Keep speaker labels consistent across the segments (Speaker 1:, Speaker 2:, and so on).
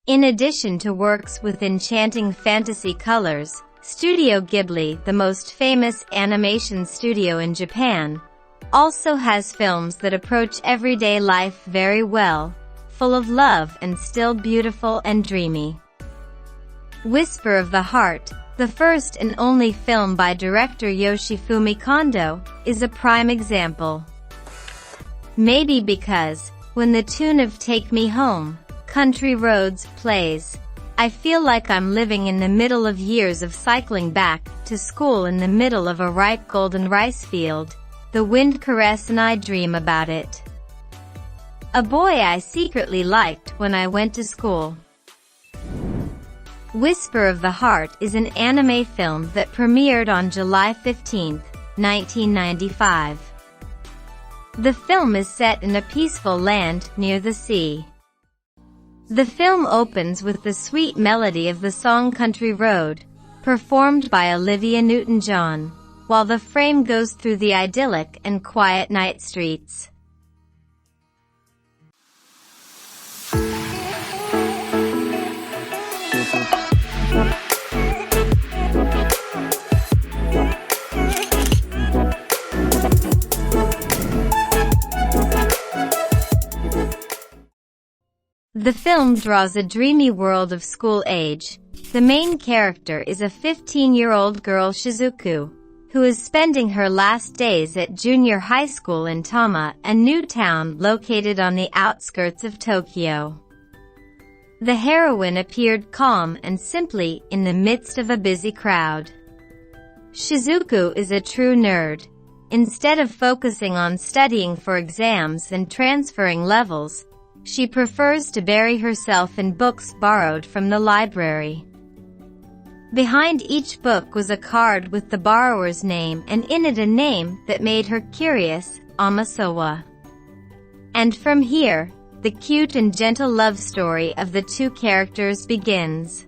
Speaker 1: In addition to works with enchanting fantasy colors, Studio Ghibli, the most famous animation studio in Japan, also has films that approach everyday life very well, full of love and still beautiful and dreamy. Whisper of the Heart, the first and only film by director Yoshifumi Kondo, is a prime example. Maybe because, when the tune of Take Me Home, Country Roads plays, I feel like I'm living in the middle of years of cycling back to school in the middle of a ripe golden rice field. The wind caress and I dream about it. A boy I secretly liked when I went to school. Whisper of the Heart is an anime film that premiered on July 15, 1995. The film is set in a peaceful land near the sea. The film opens with the sweet melody of the song Country Road, performed by Olivia Newton-John, while the frame goes through the idyllic and quiet night streets. The film draws a dreamy world of school age. The main character is a 15-year-old girl, Shizuku, who is spending her last days at junior high school in Tama, a new town located on the outskirts of Tokyo. The heroine appeared calm and simply in the midst of a busy crowd. Shizuku is a true nerd. Instead of focusing on studying for exams and transferring levels, she prefers to bury herself in books borrowed from the library. Behind each book was a card with the borrower's name and in it a name that made her curious, Amasowa. And from here, the cute and gentle love story of the two characters begins.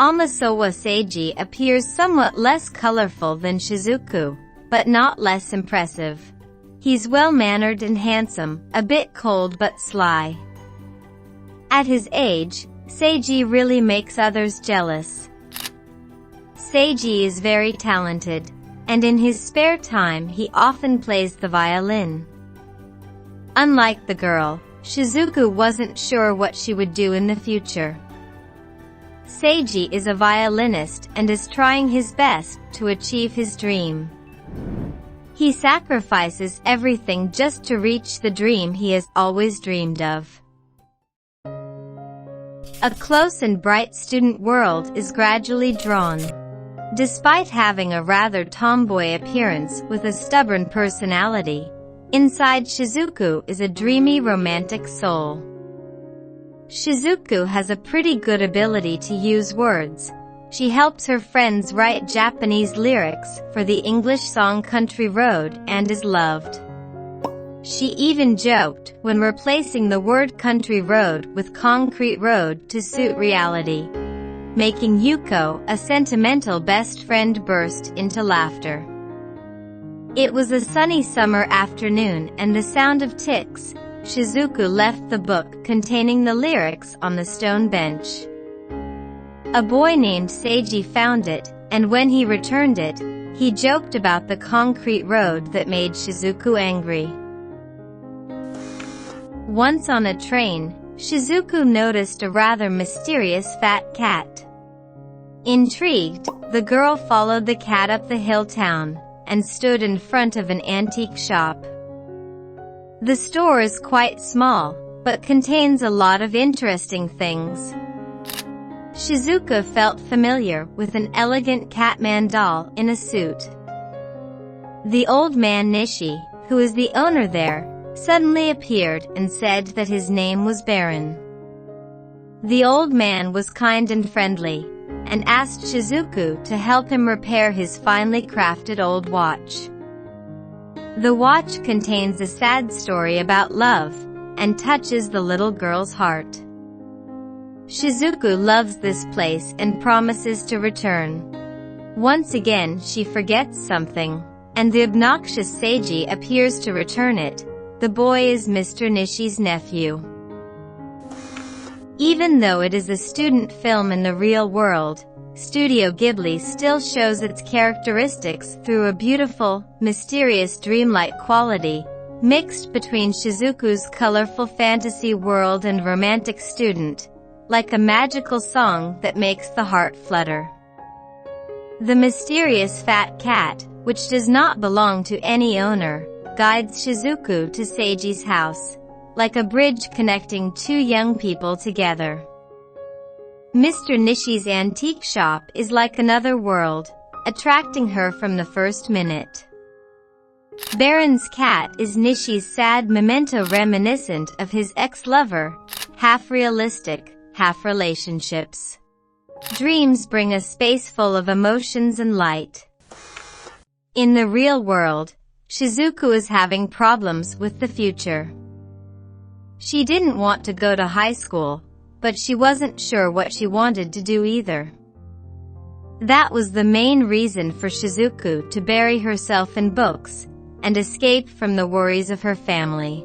Speaker 1: Amasowa Seiji appears somewhat less colorful than Shizuku, but not less impressive. He's well-mannered and handsome, a bit cold but sly. At his age, Seiji really makes others jealous. Seiji is very talented, and in his spare time he often plays the violin. Unlike the girl, Shizuku wasn't sure what she would do in the future. Seiji is a violinist and is trying his best to achieve his dream. He sacrifices everything just to reach the dream he has always dreamed of. A close and bright student world is gradually drawn. Despite having a rather tomboy appearance with a stubborn personality, inside Shizuku is a dreamy romantic soul. Shizuku has a pretty good ability to use words. She helps her friends write Japanese lyrics for the English song Country Road and is loved. She even joked when replacing the word country road with concrete road to suit reality, making Yuko, a sentimental best friend, burst into laughter. It was a sunny summer afternoon and the sound of ticks. Shizuku left the book containing the lyrics on the stone bench. A boy named Seiji found it, and when he returned it, he joked about the concrete road that made Shizuku angry. Once on a train, Shizuku noticed a rather mysterious fat cat. Intrigued, the girl followed the cat up the hill town, and stood in front of an antique shop. The store is quite small, but contains a lot of interesting things. Shizuku felt familiar with an elegant Catman doll in a suit. The old man Nishi, who is the owner there, suddenly appeared and said that his name was Baron. The old man was kind and friendly, and asked Shizuku to help him repair his finely crafted old watch. The watch contains a sad story about love, and touches the little girl's heart. Shizuku loves this place and promises to return. Once again she forgets something, and the obnoxious Seiji appears to return it. The boy is Mr. Nishi's nephew. Even though it is a student film in the real world, Studio Ghibli still shows its characteristics through a beautiful, mysterious dreamlike quality, mixed between Shizuku's colorful fantasy world and romantic student, like a magical song that makes the heart flutter. The mysterious fat cat, which does not belong to any owner, guides Shizuku to Seiji's house, like a bridge connecting two young people together. Mr. Nishi's antique shop is like another world, attracting her from the first minute. Baron's cat is Nishi's sad memento reminiscent of his ex-lover, half realistic, half relationships. Dreams bring a space full of emotions and light. In the real world, Shizuku is having problems with the future. She didn't want to go to high school, but she wasn't sure what she wanted to do either. That was the main reason for Shizuku to bury herself in books and escape from the worries of her family.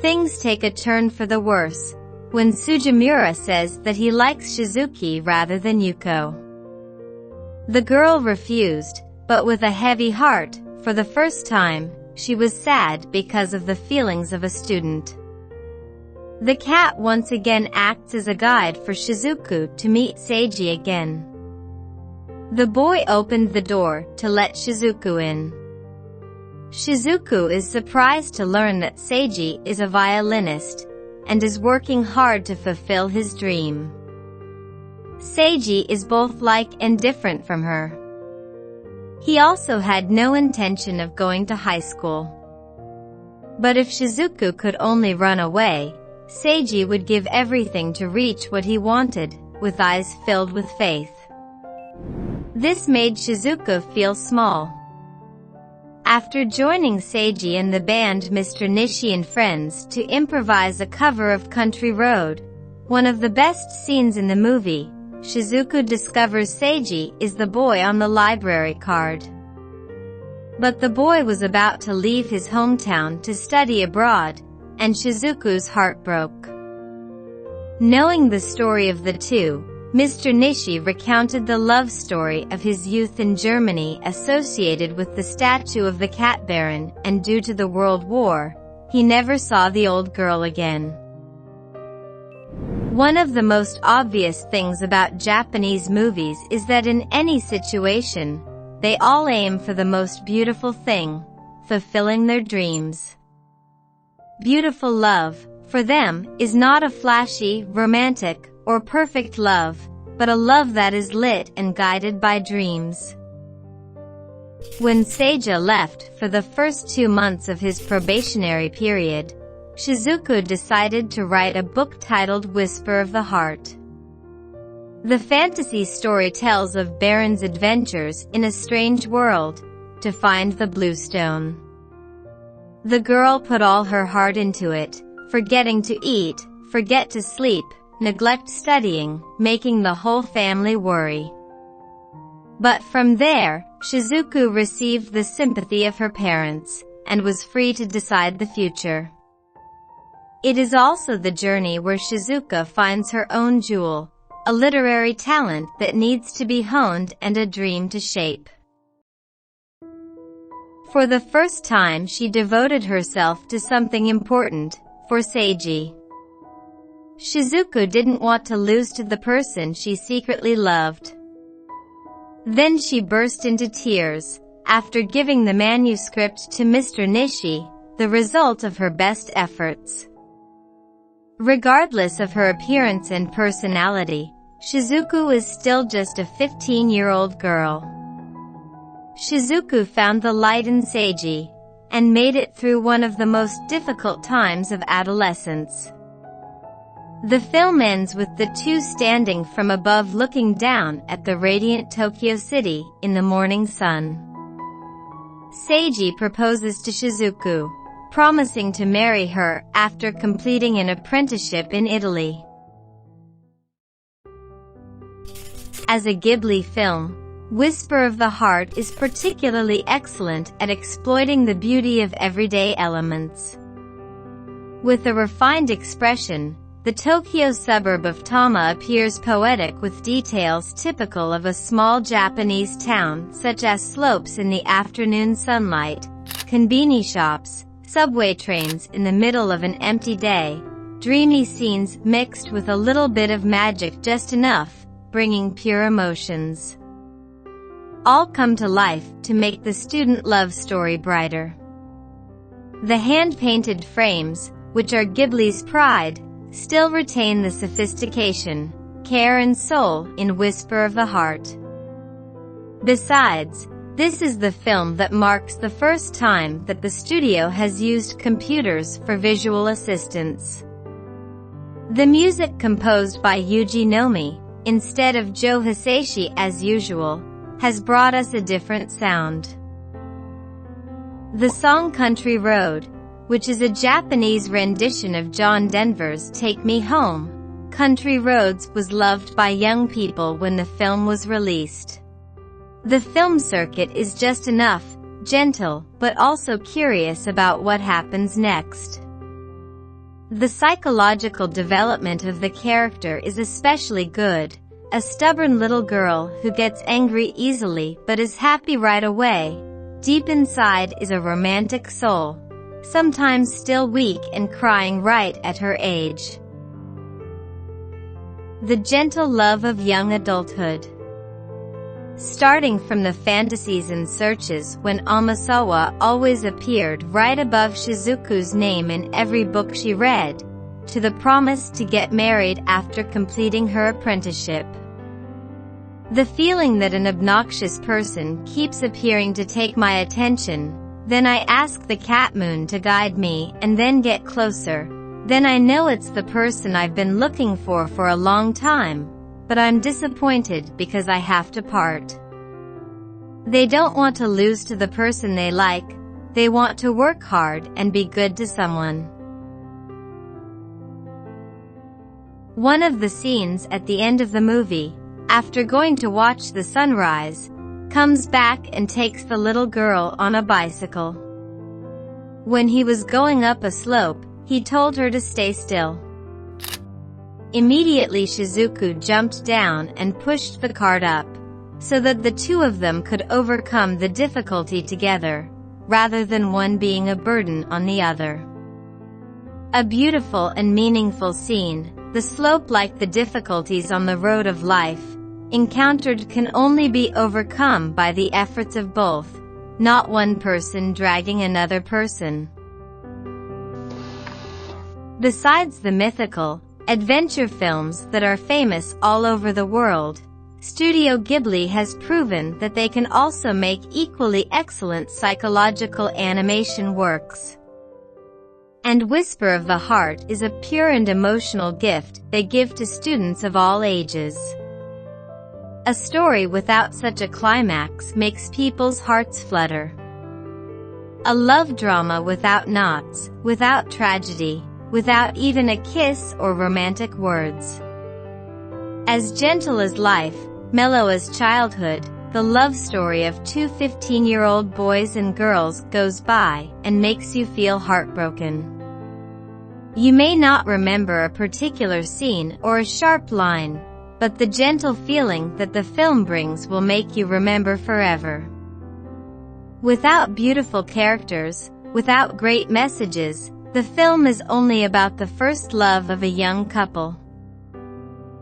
Speaker 1: Things take a turn for the worse when Sujimura says that he likes Shizuki rather than Yuko. The girl refused, but with a heavy heart. For the first time, she was sad because of the feelings of a student. The cat once again acts as a guide for Shizuku to meet Seiji again. The boy opened the door to let Shizuku in. Shizuku is surprised to learn that Seiji is a violinist and is working hard to fulfill his dream. Seiji is both like and different from her. He also had no intention of going to high school. But if Shizuku could only run away, Seiji would give everything to reach what he wanted, with eyes filled with faith. This made Shizuku feel small. After joining Seiji and the band Mr. Nishi and Friends to improvise a cover of Country Road, one of the best scenes in the movie, Shizuku discovers Seiji is the boy on the library card. But the boy was about to leave his hometown to study abroad, and Shizuku's heart broke. Knowing the story of the two, Mr. Nishi recounted the love story of his youth in Germany associated with the statue of the cat baron, and due to the World War, he never saw the old girl again. One of the most obvious things about Japanese movies is that in any situation, they all aim for the most beautiful thing, fulfilling their dreams. Beautiful love, for them, is not a flashy, romantic, or perfect love, but a love that is lit and guided by dreams. When Seiji left for the first 2 months of his probationary period, Shizuku decided to write a book titled Whisper of the Heart. The fantasy story tells of Baron's adventures in a strange world to find the blue stone. The girl put all her heart into it, forgetting to eat, forget to sleep, neglect studying, making the whole family worry. But from there, Shizuku received the sympathy of her parents, and was free to decide the future. It is also the journey where Shizuka finds her own jewel, a literary talent that needs to be honed and a dream to shape. For the first time she devoted herself to something important, for Seiji. Shizuku didn't want to lose to the person she secretly loved. Then she burst into tears, after giving the manuscript to Mr. Nishi, the result of her best efforts. Regardless of her appearance and personality, Shizuku is still just a 15-year-old girl. Shizuku found the light in Seiji, and made it through one of the most difficult times of adolescence. The film ends with the two standing from above looking down at the radiant Tokyo City in the morning sun. Seiji proposes to Shizuku, promising to marry her after completing an apprenticeship in Italy. As a Ghibli film, Whisper of the Heart is particularly excellent at exploiting the beauty of everyday elements. With a refined expression, the Tokyo suburb of Tama appears poetic with details typical of a small Japanese town, such as slopes in the afternoon sunlight, konbini shops, subway trains in the middle of an empty day, dreamy scenes mixed with a little bit of magic, just enough, bringing pure emotions. All come to life to make the student love story brighter. The hand-painted frames, which are Ghibli's pride, still retain the sophistication, care and soul in Whisper of the Heart. Besides, this is the film that marks the first time that the studio has used computers for visual assistance. The music composed by Yuji Nomi, instead of Joe Hisaishi as usual, has brought us a different sound. The song Country Road, which is a Japanese rendition of John Denver's Take Me Home, Country Roads, was loved by young people when the film was released. The film circuit is just enough, gentle, but also curious about what happens next. The psychological development of the character is especially good. A stubborn little girl who gets angry easily but is happy right away. Deep inside is a romantic soul, sometimes still weak and crying right at her age. The gentle love of young adulthood. Starting from the fantasies and searches when Amasawa always appeared right above Shizuku's name in every book she read, to the promise to get married after completing her apprenticeship. The feeling that an obnoxious person keeps appearing to take my attention, then I ask the cat moon to guide me and then get closer, then I know it's the person I've been looking for a long time, but I'm disappointed because I have to part. They don't want to lose to the person they like, they want to work hard and be good to someone. One of the scenes at the end of the movie, after going to watch the sunrise, comes back and takes the little girl on a bicycle. When he was going up a slope, he told her to stay still. Immediately Shizuku jumped down and pushed the cart up, so that the two of them could overcome the difficulty together, rather than one being a burden on the other. A beautiful and meaningful scene. The slope, like the difficulties on the road of life, encountered can only be overcome by the efforts of both, not one person dragging another person. Besides the mythical, adventure films that are famous all over the world, Studio Ghibli has proven that they can also make equally excellent psychological animation works. And Whisper of the Heart is a pure and emotional gift they give to students of all ages. A story without such a climax makes people's hearts flutter. A love drama without knots, without tragedy, without even a kiss or romantic words. As gentle as life, mellow as childhood, the love story of two 15-year-old boys and girls goes by and makes you feel heartbroken. You may not remember a particular scene or a sharp line, but the gentle feeling that the film brings will make you remember forever. Without beautiful characters, without great messages, the film is only about the first love of a young couple.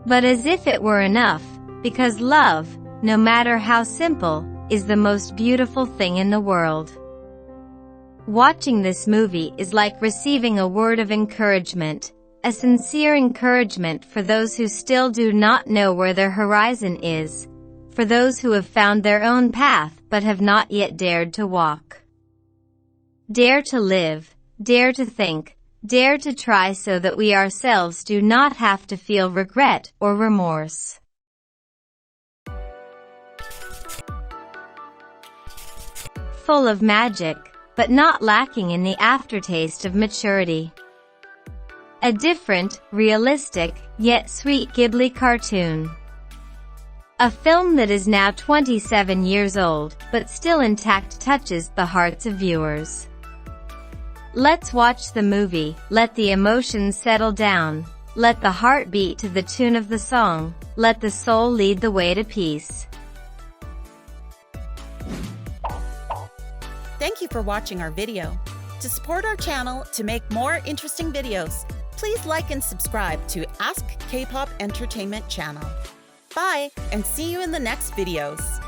Speaker 1: But as if it were enough, because love, no matter how simple, is the most beautiful thing in the world. Watching this movie is like receiving a word of encouragement, a sincere encouragement for those who still do not know where their horizon is, for those who have found their own path but have not yet dared to walk. Dare to live, dare to think, dare to try so that we ourselves do not have to feel regret or remorse. Full of magic, but not lacking in the aftertaste of maturity. A different, realistic, yet sweet Ghibli cartoon. A film that is now 27 years old, but still intact, touches the hearts of viewers. Let's watch the movie, let the emotions settle down, Let the heart beat to the tune of the song. Let the soul lead the way to peace.
Speaker 2: Thank you for watching our video. To support our channel to make more interesting videos, please like and subscribe to Ask K-Pop Entertainment channel. Bye, and see you in the next videos.